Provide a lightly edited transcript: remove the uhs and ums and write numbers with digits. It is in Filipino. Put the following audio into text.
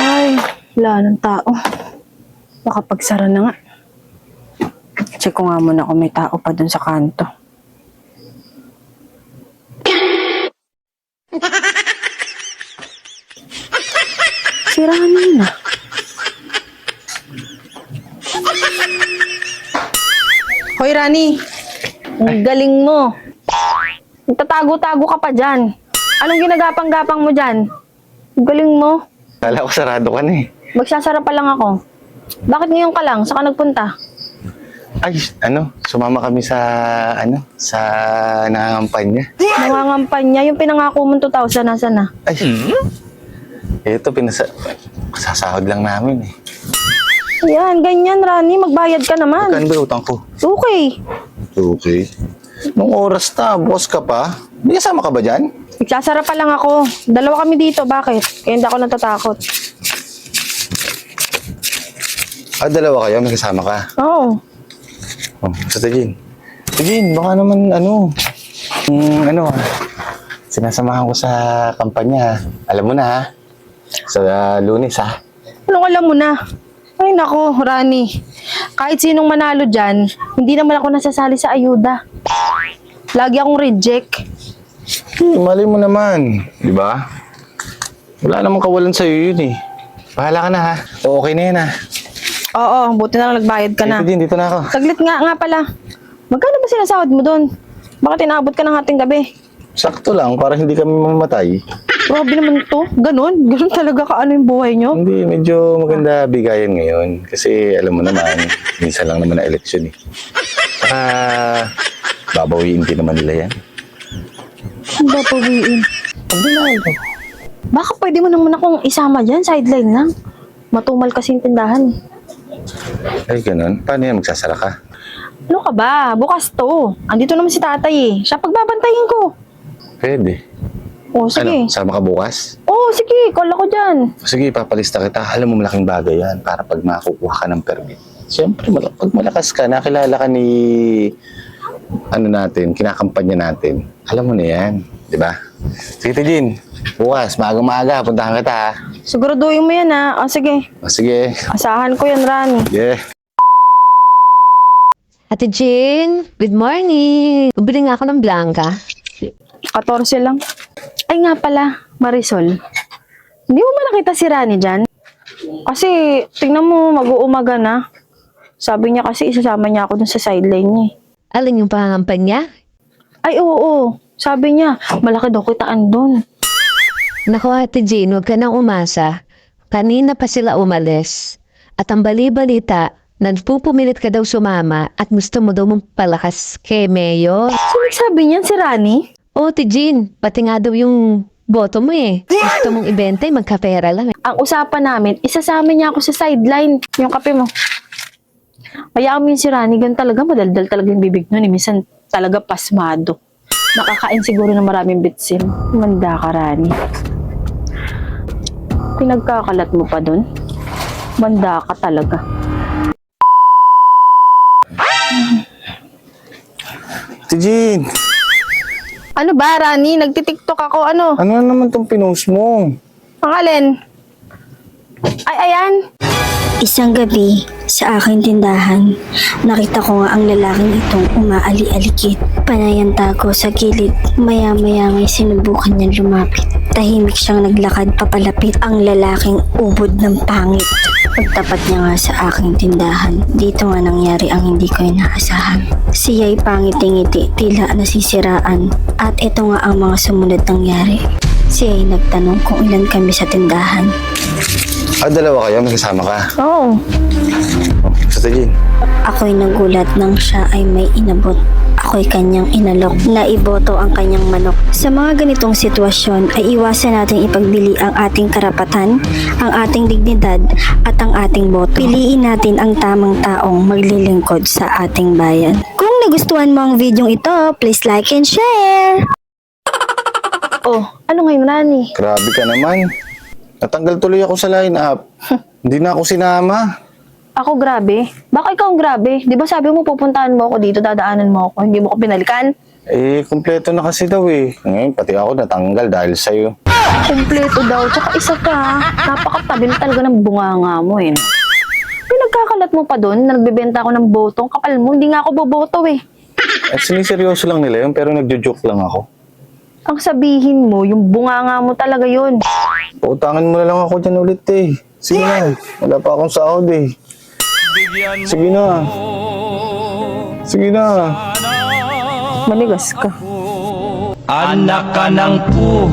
Ay, wala ng tao. Baka pagsara na nga. Check ko nga muna kung may tao pa dun sa kanto. Sirahan na yun ah. Hoy Rani, ang galing mo. Nagtatago-tago ka pa dyan. Anong ginagapang-gapang mo dyan? Ang galing mo. Kala ko sarado ka na eh. Magsasara pa lang ako. Bakit ngayon ka lang? Saan ka nagpunta? Ay, sumama kami sa nangangampanya. Nangangampanya, yung pinangako mong 2,000, nasaan na? Ay, ito, sasahod lang namin eh. Yan, ganyan Rani, magbayad ka naman. Magkano ba utang ko? Okay. Okay. Nung oras na, boss ka pa, may kasama ka ba dyan? Magsasara pa lang ako. Dalawa kami dito, bakit? Kaya hindi ako natatakot. Dalawa kayo, may kasama ka. Oo. Oh, sa Tajin. Tajin, baka naman sinasamahan ko sa kampanya. Alam mo na ha? Sa Lunes ha? Anong alam mo na? Ay nako, Rani. Kahit sinong manalo dyan, hindi naman ako nasasali sa ayuda. Lagi akong reject. Mali mo naman, di ba? Wala namang kawalan sa'yo yun eh. Bahala ka na ha? Okay na yan ha? Oo, buti na lang nagbayad ka na. Dito na ako. Saglit nga pala. Magkano ba sinasahod mo doon? Bakit inaabot ka ng hating gabi? Sakto lang, para hindi kami mamamatay. Grabe naman to. Ganon talaga kaano yung buhay nyo? Hindi, medyo maganda bigayan ngayon. Kasi alam mo naman, minsan lang naman na eleksyon eh. Saka, babawiin din naman nila yan. Ang babawiin. Pagdala. Baka pwede mo naman akong isama dyan, sideline lang. Matumal kasi yung tindahan. Ay, ganun. Paano yan? Magsasara ka? Ano ka ba? Bukas to. Andito naman si tatay eh. Siya pagbabantayin ko. Pwede. Oh, sige. Sama ka bukas? Oh, sige. Call ako dyan. Sige, papalista kita. Alam mo, malaking bagay yan para pag makukuha ka ng permit. Siyempre, pag malakas ka, nakilala ka ni kinakampanya natin. Alam mo na yan. Di ba? Sige, Tijin. Bukas, maaga-maaga. Puntahan kita ha. Siguraduhin mo yan ha. O, sige. Sige. Asahan ko yan, Rani. Yeah. Ate Jane, good morning. Bumili nga ako ng Blanca. 14 lang. Ay nga pala, Marisol. Hindi mo ba nakita si Rani dyan? Kasi, tingnan mo, mag-uumaga na. Sabi niya kasi isasama niya ako dun sa sideline niya. Alin yung pangangampanya? Ay, oo. Sabi niya, malaki daw kitaan dun. Naku, Ate Jane, huwag ka nang umasa. Kanina pa sila umalis. At ang bali-balita, nagpupumilit ka daw sumama at gusto mo daw mong palakas kay Mayor. Sino sabi niyan, si Rani? Oh, Ate Jane, pati nga daw yung boto mo eh. Gusto mong ibenta eh, magkapera lang eh. Ang usapan namin, isasama niya ako sa sideline. Yung kape mo. Kaya amin si Rani, gan talaga, madaldal talaga yung bibig nun. Minsan talaga pasmado. Nakakain siguro ng maraming bitsin. Manda ka, Rani. Pinagkakalat mo pa dun? Manda ka talaga. Tijin, Ano ba, Rani? Nagtitiktok ako. Ano? ano naman tong pinost mo? Pangalin? Ay, ayan. Isang gabi, sa aking tindahan, nakita ko nga ang lalaking itong umaali-alikit. Panayang tago sa gilid, maya-maya ngay sinubukan niyang lumapit. Tahimik siyang naglakad papalapit ang lalaking ubod ng pangit. Pagtapat niya nga sa aking tindahan, dito nga nangyari ang hindi ko inaasahan. Siya'y pangiti-ngiti, tila nasisiraan, at ito nga ang mga sumunod nangyari. Siya'y nagtanong kung ilan kami sa tindahan. Dalawa kayo, may kasama ka. Oo. Sa Tijin. Ako'y nagulat nang siya ay may inabot. Ako'y kanyang inalok na iboto ang kanyang manok. Sa mga ganitong sitwasyon ay iwasan natin ipagbili ang ating karapatan, ang ating dignidad at ang ating boto. Piliin natin ang tamang taong maglilingkod sa ating bayan. Kung nagustuhan mo ang videong ito, please like and share! Oh, ano ngayon, Rani? Grabe ka naman. Natanggal tuloy ako sa line-up. Hindi na ako sinama. Ako grabe? Baka ikaw ang grabe. Di ba sabi mo pupuntahan mo ako dito, dadaanan mo ako, hindi mo ko binalikan? Kumpleto na kasi daw eh. Ngayon, pati ako natanggal dahil sa'yo. Kumpleto daw. Tsaka isa pa, napakatabil talaga ng bunganga mo eh. Pinagkakalat mo pa doon, nagbebenta ako ng botong. Kapal mo, hindi nga ako boboto eh. Siniseryoso lang nila yun, pero nagjo-joke lang ako. Ang sabihin mo, yung bunganga mo talaga yun. Pautangan mo na lang ako dyan ulit eh. Sige na, wala pa akong sahod eh. Sige na. Sige na. Manigas ka. Anak ka ng pu.